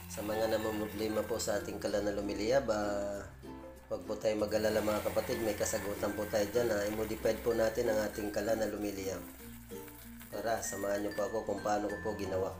Sa mga namumroblema po sa ating kalan na lumiliyab, huwag po tayo mag-alala mga kapatid, may kasagutan po tayo dyan. I-modified po natin ang ating kalan na lumiliyab. Tara, samahan nyo po ako kung paano ko po ginawa.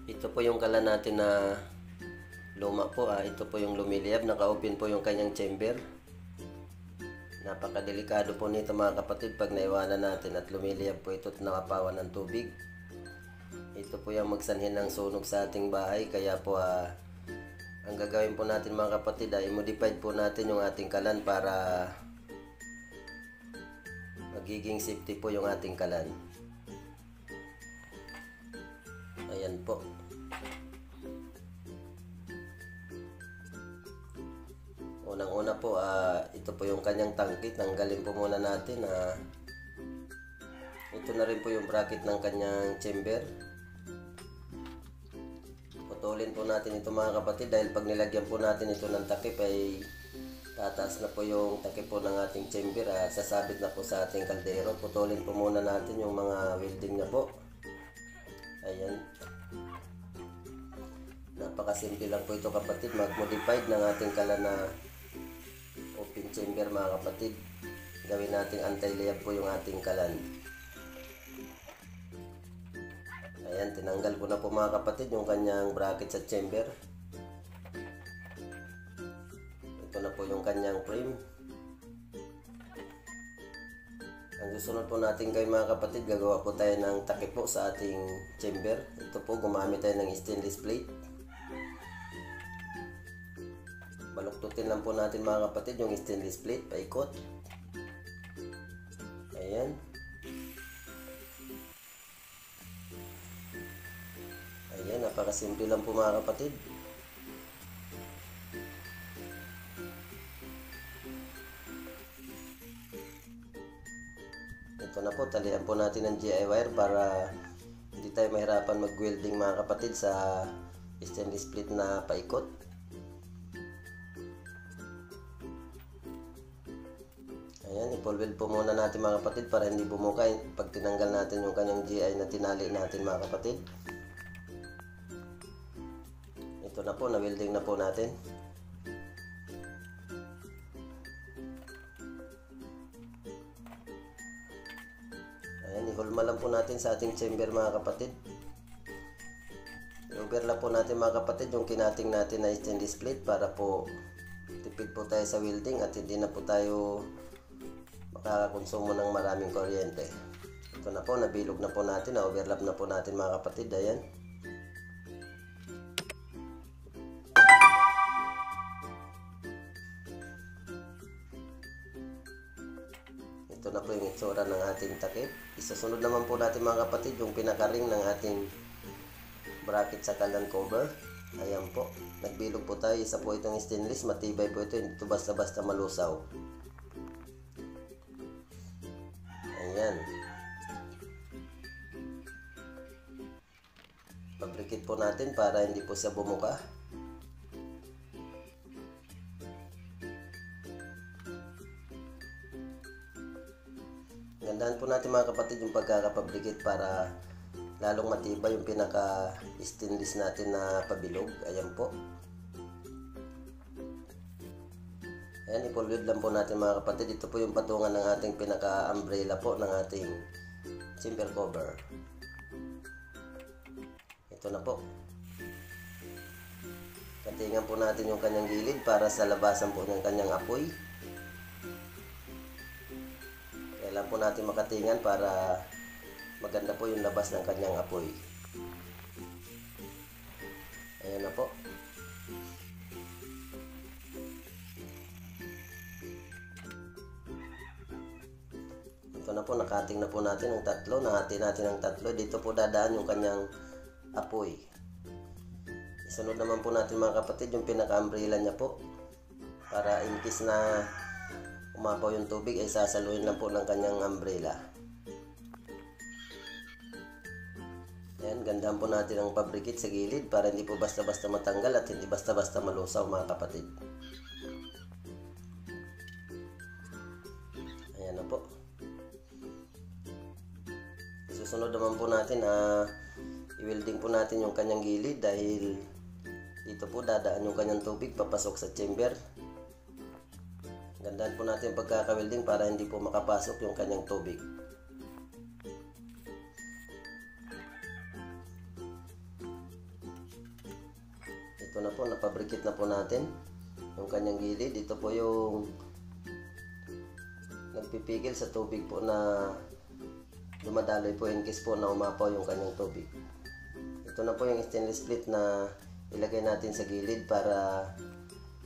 Ito po yung kalan natin na luma po. Ito po yung lumiliyab. Naka-open po yung kanyang chamber. Napakadelikado po nito mga kapatid pag naiwanan natin at lumiliyab po ito at nakapawan ng tubig. Ito po yung magsanhin ng sunog sa ating bahay. Kaya po ang gagawin po natin mga kapatid ay i-modified po natin yung ating kalan para magiging safety po yung ating kalan. Ayan po. Unang-una po, ito po yung kanyang tangkit. Tanggalin po muna natin. Ito na rin po yung bracket ng kanyang chamber. Putulin po natin ito mga kapatid dahil pag nilagyan po natin ito ng takip ay tataas na po yung takip po ng ating chamber. Sasabit na po sa ating kaldero. Putulin po muna natin yung mga welding niya po. Ayan. Napakasimple lang po ito kapatid. Mag-modified ng ating kalan na open chamber mga kapatid. Gawin nating anti-layab po yung ating kalan. Ayan, tinanggal ko na po mga kapatid yung kanyang bracket sa chamber. Ito na po yung kanyang frame. Ang susunod po natin gawin mga kapatid, gagawa po tayo ng takip po sa ating chamber. Ito po, gumamit tayo ng stainless plate. Baluktutin lang po natin mga kapatid yung stainless plate, paikot. Ayan. Ayan, napakasimple lang po mga kapatid. Ito na po, talian po natin ng GI wire para hindi tayo mahirapan mag-welding mga kapatid sa stainless plate na paikot. Ayan, i-full-weld po muna natin mga kapatid para hindi bumuka pag tinanggal natin yung kanyang GI na tinali natin mga kapatid. Ito na po, na-welding na po natin. Ayan, i-hulma lang po natin sa ating chamber mga kapatid. I-overlap po natin mga kapatid yung kinating natin na stainless plate para po tipid po tayo sa welding at hindi na po tayo makakakonsumo ng maraming kuryente. Ito na po, nabilog na po natin, na-overlap na po natin mga kapatid. Ayan. Ito na po yung itsura ng ating takip. Isasunod naman po natin mga kapatid yung pinaka-ring ng ating bracket sa kalan cover. Ayan po, nagbilog po tayo. Isa po itong stainless, matibay po ito, hindi ito basta-basta malusaw. Ayan. Pabrikit po natin para hindi po siya bumuka. Gandahan po natin mga kapatid yung pagkakapabrikit para lalong matibay yung pinaka stainless natin na pabilog. Ayan po. Ayan, i-full-weld lang po natin mga kapatid. Ito po yung patungan ng ating pinaka-umbrella po ng ating chamber cover. Ito na po. Katingan po natin yung kanyang gilid para sa labasan po ng kanyang apoy. Kailangan po natin makatingan para maganda po yung labas ng kanyang apoy. Ayan na po. Ito na po, nakating na po natin ang tatlo. Nahati natin ang tatlo. Dito po dadaan yung kanyang apoy. Isunod naman po natin mga kapatid yung pinaka-umbrella niya po. Para in case na umapaw yung tubig ay sasaluhin lang po ng kanyang umbrella. Ayan, gandahan po natin ang pabrikit sa gilid para hindi po basta-basta matanggal at hindi basta-basta malusaw mga kapatid. Ayan na po. Susunod naman po natin i-welding po natin yung kanyang gilid dahil dito po dadaan yung kanyang tubig papasok sa chamber. Gandahan po natin pagkaka-welding para hindi po makapasok yung kanyang tubig. Ito na po, napabrikit na po natin yung kanyang gilid. Ito po yung nagpipigil sa tubig po na dumadaloy po in case po na umapaw yung kanyang tubig. Ito na po yung stainless plate na ilagay natin sa gilid para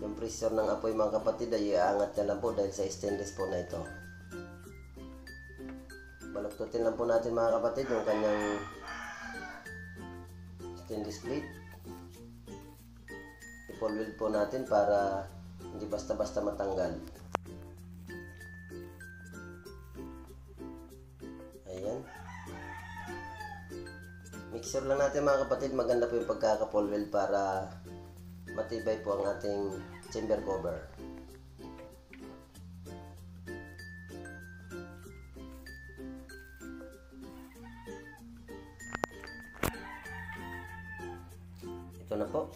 yung pressure ng apoy mga kapatid ay iaangat na lang po dahil sa stainless po na ito. Baluktutin lang po natin mga kapatid yung kanyang stainless plate. I-full weld po natin para hindi basta-basta matanggal. Ayan. Mixer lang natin mga kapatid. Maganda po yung pagkaka-full weld para matibay po ang ating chamber cover. Ito na po.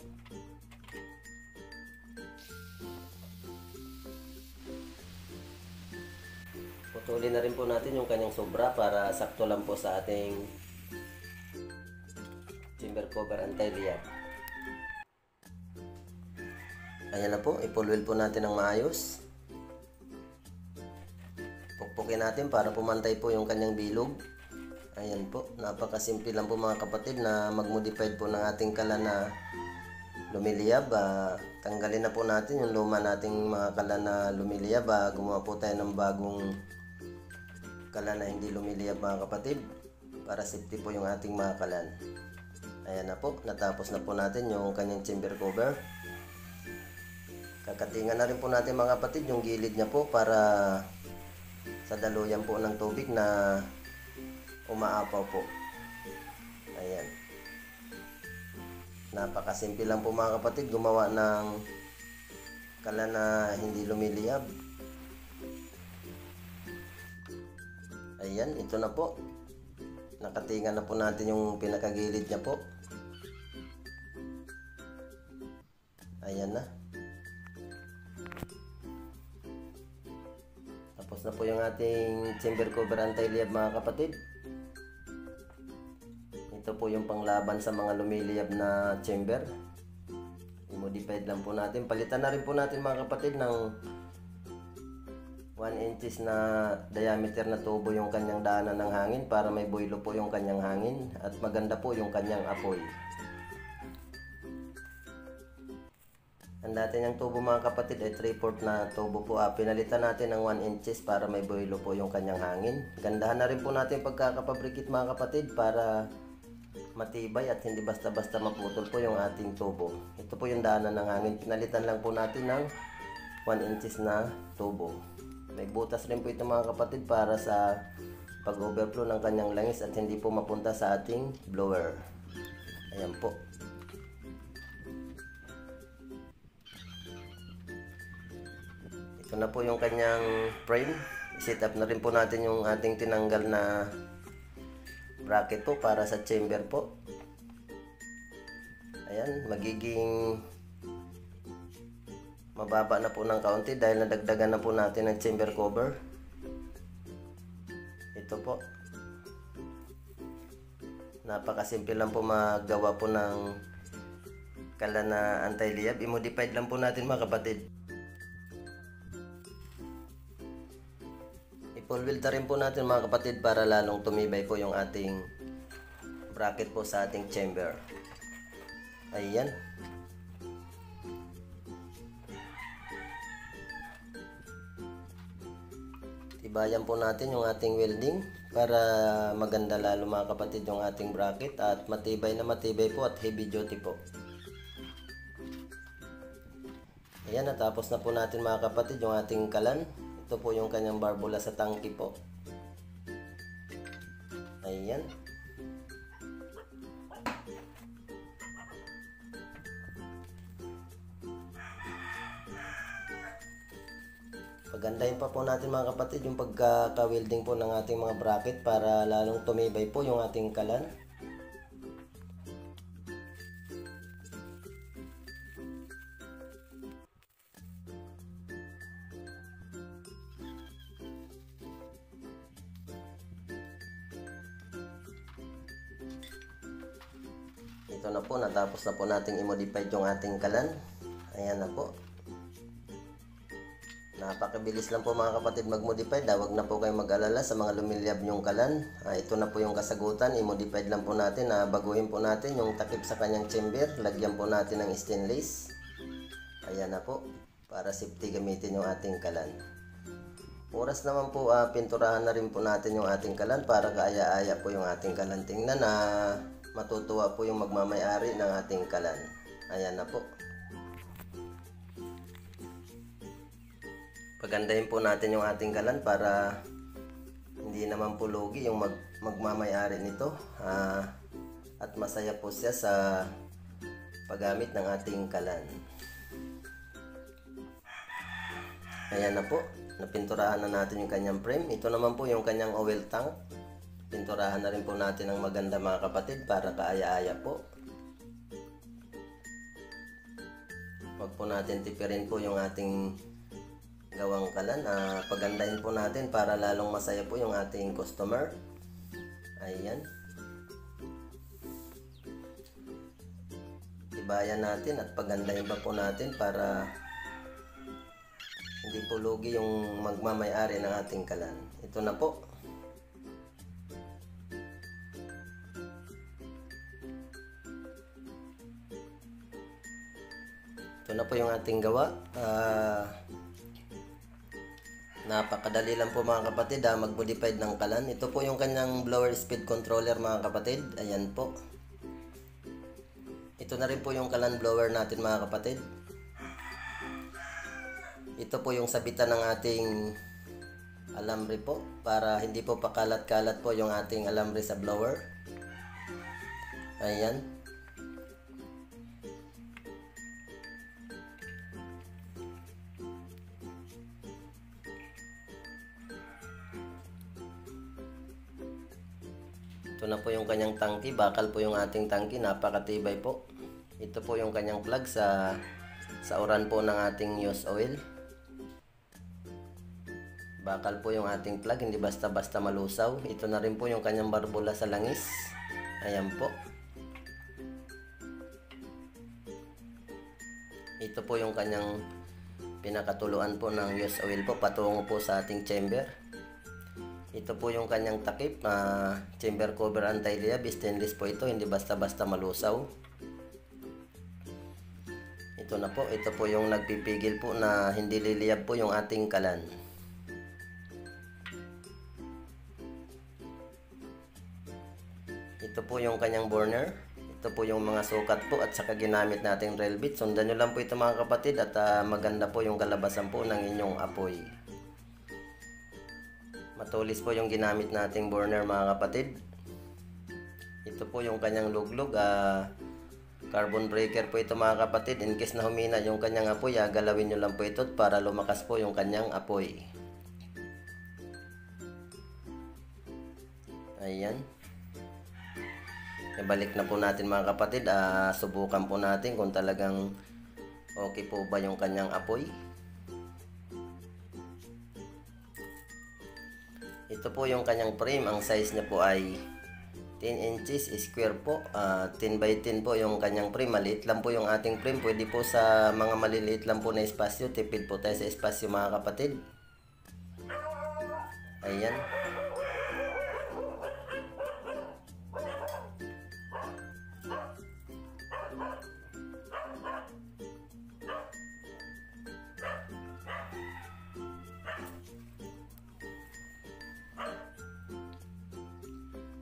Putulin na rin po natin yung kanyang sobra para sakto lang po sa ating chamber cover anti-liap. Ayan na po, i-full weld po natin ng maayos. Pukpukin natin para pumantay po yung kanyang bilog. Ayan po, napakasimple lang po mga kapatid na mag-modified po ng ating kala na lumiliyab. Tanggalin na po natin yung luma nating mga kala na lumiliyab. Gumawa po tayo ng bagong kala na hindi lumiliyab mga kapatid para safety po yung ating mga kalan. Ayan na po, natapos na po natin yung kanyang chamber cover. Kakatingan na rin po natin mga kapatid yung gilid niya po para sa daluyan po ng tubig na umaapaw po. Ayan. Napakasimple lang po mga kapatid gumawa ng kala na hindi lumiliyab. Ayan, ito na po. Nakatingan na po natin yung pinakagilid niya po. Ayan na. Tapos na po yung ating chamber cover anti-liab mga kapatid. Ito po yung panglaban sa mga lumiliyab na chamber. I-modified lang po natin. Palitan na rin po natin mga kapatid ng 1 inches na diameter na tubo yung kanyang daanan ng hangin para may buwelo po yung kanyang hangin at maganda po yung kanyang apoy. Ang dati niyang tubo mga kapatid ay 3/4 na tubo po. Pinalitan natin ng 1 inches para may buwelo po yung kanyang hangin. Gandahan na rin po natin pagkakapabrikit mga kapatid para matibay at hindi basta-basta maputol po yung ating tubo. Ito po yung daanan ng hangin. Pinalitan lang po natin ng 1 inches na tubo. May butas rin po ito mga kapatid para sa pag-overflow ng kanyang langis at hindi po mapunta sa ating blower. Ayan po. Ito na po yung kanyang frame. I-set up na rin po natin yung ating tinanggal na bracket po para sa chamber po. Ayan, magiging mababa na po ng kaunti dahil nadagdagan na po natin ng chamber cover. Ito po. Napakasimple lang po magawa po ng kala na anti-liab. I-modified lang po natin mga kapatid. I-full weld na rin po natin mga kapatid para lalong tumibay po yung ating bracket po sa ating chamber. Ayan. Tibayan po natin yung ating welding para maganda lalo mga kapatid yung ating bracket at matibay na matibay po at heavy duty po. Ayan, natapos na po natin mga kapatid yung ating kalan. Ito po yung kanyang barbula sa tangke po. Ayan. Pagandahin pa po natin mga kapatid yung pagka-welding po ng ating mga bracket para lalong tumibay po yung ating kalan. Ito na po, natapos na po nating i-modify yung ating kalan. Ayan na po. Napakabilis lang po mga kapatid mag-modify. Huwag na po kayong mag-alala sa mga lumiliyab nyong kalan. Ito na po yung kasagutan. I-modify lang po natin. Baguhin po natin yung takip sa kanyang chamber. Lagyan po natin ng stainless. Ayan na po. Para safety gamitin yung ating kalan. Oras naman po, pinturahan na rin po natin yung ating kalan para kaaya-aya po yung ating kalan. Tingnan na matutuwa po yung magmamayari ng ating kalan. Ayan na po. Pagandahin po natin yung ating kalan para hindi naman po lugi yung magmamayari nito. At masaya po siya sa paggamit ng ating kalan. Ayan na po. Napinturahan na natin yung kanyang frame. Ito naman po yung kanyang oil tank. Pinturahan na rin po natin ng maganda mga kapatid para kaaya-aya po. Huwag po natin tipirin po yung ating gawang kalan. Pagandahin po natin para lalong masaya po yung ating customer. Ayan. Tibayan natin at pagandahin pa po natin para hindi po lugi yung magmamayari ng ating kalan. Ito na po. Ito na po yung ating gawa. Napakadali lang po mga kapatid mag-modified ng kalan. Ito po yung kanyang blower speed controller mga kapatid. Ayan po. Ito na rin po yung kalan blower natin mga kapatid. Ito po yung sabitan ng ating alambre po para hindi po pakalat-kalat po yung ating alambre sa blower. Ayan. Ito na po yung kanyang tangki. Bakal po yung ating tangki. Napakatibay po. Ito po yung kanyang plug sa uran po ng ating use oil. Bakal po yung ating plug. Hindi basta-basta malusaw. Ito na rin po yung kanyang barbula sa langis. Ayan po. Ito po yung kanyang pinakatuluan po ng use oil po. Patungo po sa ating chamber. Ito po yung kanyang takip, chamber cover anti-liyab, stainless po ito, hindi basta-basta malusaw. Ito na po, ito po yung nagpipigil po na hindi liliyab po yung ating kalan. Ito po yung kanyang burner. Ito po yung mga sukat po at saka ginamit nating rail bit. Sundan nyo lang po ito mga kapatid at maganda po yung kalabasan po ng inyong apoy. Matulis po yung ginamit nating burner mga kapatid. Ito po yung kanyang luglog. Carbon breaker po ito mga kapatid. In case na humina yung kanyang apoy, galawin nyo lang po ito para lumakas po yung kanyang apoy. Ayan. Ibalik na po natin mga kapatid. Subukan po natin kung talagang okay po ba yung kanyang apoy. Ito po yung kanyang frame. Ang size niya po ay 10 inches square po. 10 by 10 po yung kanyang frame. Maliit lang po yung ating frame. Pwede po sa mga maliliit lang po na espasyo. Tipid po tayo sa espasyo mga kapatid. Ayan.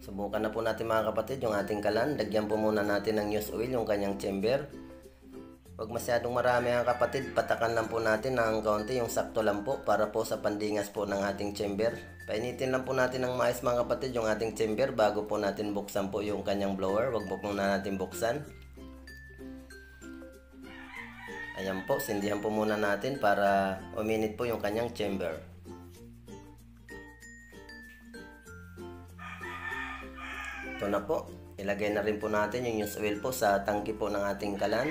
Subukan na po natin mga kapatid yung ating kalan. Lagyan po muna natin ng used oil yung kanyang chamber. Huwag masyadong marami mga kapatid, patakan lang po natin ng kaunti, yung sakto lang po para po sa pandingas po ng ating chamber. Painitin lang po natin ng mais mga kapatid yung ating chamber bago po natin buksan po yung kanyang blower. Huwag po muna natin buksan. Ayan po, sindihan po muna natin para uminit po yung kanyang chamber. Ito na po, ilagay na rin po natin yung used oil po sa tangki po ng ating kalan.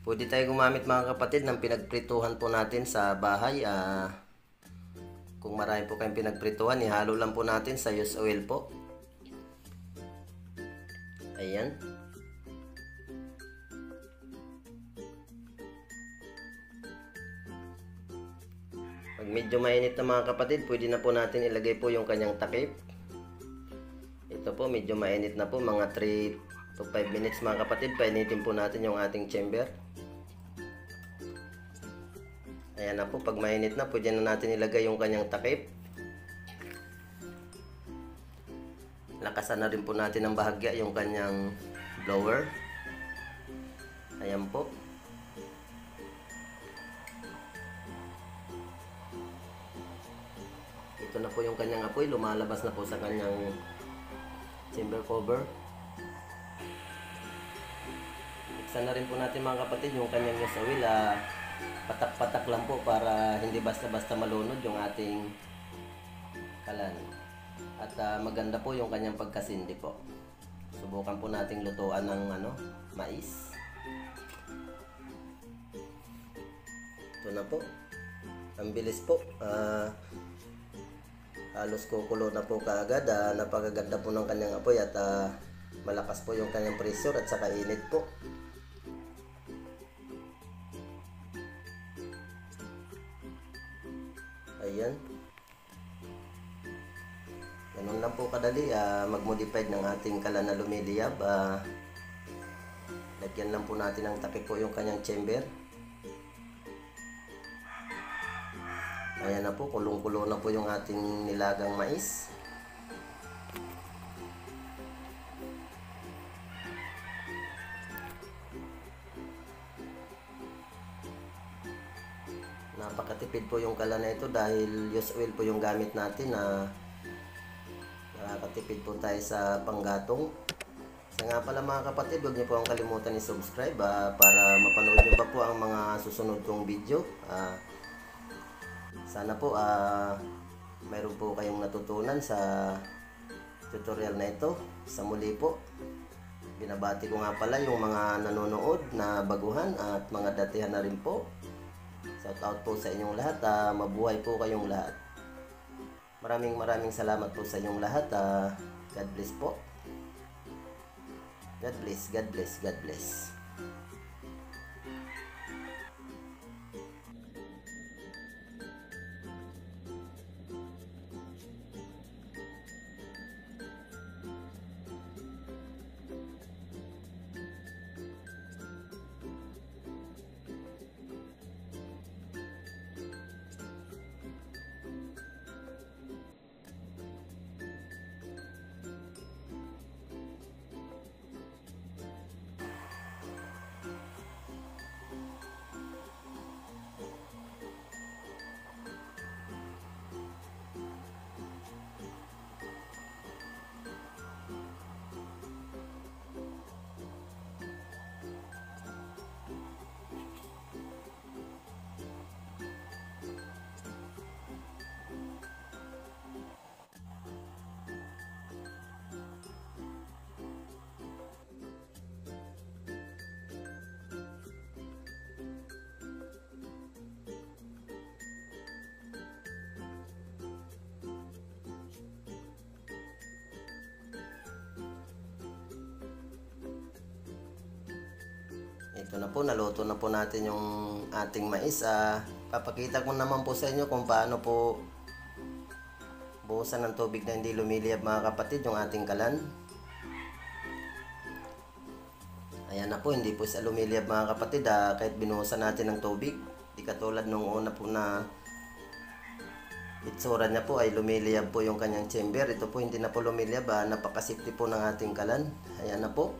Pwede tayo gumamit mga kapatid ng pinagprituhan po natin sa bahay. Kung marami po kayong pinagprituhan, ihalo lang po natin sa used oil po. Ayan. Pag medyo mainit na mga kapatid, pwede na po natin ilagay po yung kanyang takip. Ito po, medyo mainit na po, mga 3 to 5 minutes mga kapatid. Painitin po natin yung ating chamber. Ayan na po, pag mainit na, pwede na natin ilagay yung kanyang takip. Lakasan na rin po natin ng bahagya yung kanyang blower. Ayan po. Ito na po yung kanyang apoy, lumalabas na po sa kanyang chamber cover. Iksan na rin po natin mga kapatid yung kanyang used oil. Patak-patak lang po para hindi basta-basta malunod yung ating kalan. At maganda po yung kanyang pagkasindi po. Subukan po nating lutuan ng mais. Ito na po. Ang bilis po. Halos kukulo na po kaagad. Napakaganda po ng kanyang apoy at malakas po yung kanyang pressure at saka init po. Ayan. Ganun lang po kadali mag-modified ng ating kalan na lumiliyab. Lagyan lang po natin ng takip po yung kanyang chamber. Ayan na po, kulong-kulo na po yung ating nilagang mais. Napakatipid po yung kalan na ito dahil used oil po yung gamit natin. Nakakatipid po tayo sa panggatong. Sa nga pala mga kapatid, huwag niyo po ang kalimutan i-subscribe para mapanood niyo pa po ang mga susunod kong video. Sana po mayroon po kayong natutunan sa tutorial na ito. Sa muli po, binabati ko nga pala yung mga nanonood na baguhan at mga datihan na rin po. Shout out po sa inyong lahat. Mabuhay po kayong lahat. Maraming salamat po sa inyong lahat. God bless po. God bless, God bless, God bless. Ito na po, naluto na po natin yung ating mais. Papakita ko naman po sa inyo kung paano po buhusan ng tubig na hindi lumiliyab mga kapatid yung ating kalan. Ayan na po, hindi po sa lumiliyab mga kapatid kahit binuhusan natin ng tubig. Di katulad nung una po na itsura niya po ay lumiliyab po yung kanyang chamber. Ito po hindi na po lumiliyab, napaka-safety po ng ating kalan. Ayan na po.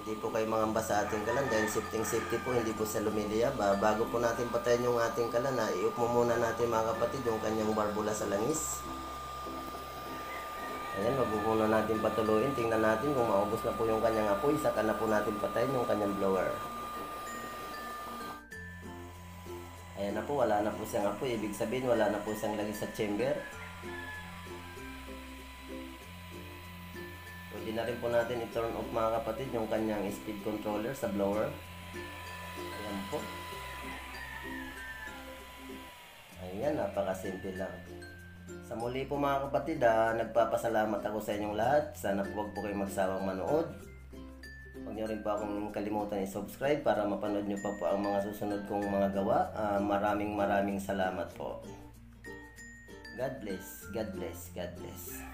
Hindi po kayo mangamba sa ating kalan dahil safety po, hindi po siya lumiliyab. Bago po natin patayin yung ating kalan, i-up mo muna natin mga kapatid yung kanyang barbula sa langis. Ayan, wag muna natin patuloyin. Tingnan natin kung maubos na po yung kanyang apoy, saka na po natin patayin yung kanyang blower. Ayan na po, wala na po siyang apoy. Ibig sabihin, wala na po siyang lagi sa chamber. Pwede na rin po natin i-turn off mga kapatid yung kanyang speed controller sa blower. Ayan po. Ayan, napakasimple lang. Sa muli po mga kapatid, nagpapasalamat ako sa inyong lahat. Sana po huwag po kayong magsawang manood. Huwag niyo rin po akong kalimutan i-subscribe para mapanood niyo pa po ang mga susunod kong mga gawa. Maraming salamat po. God bless, God bless, God bless.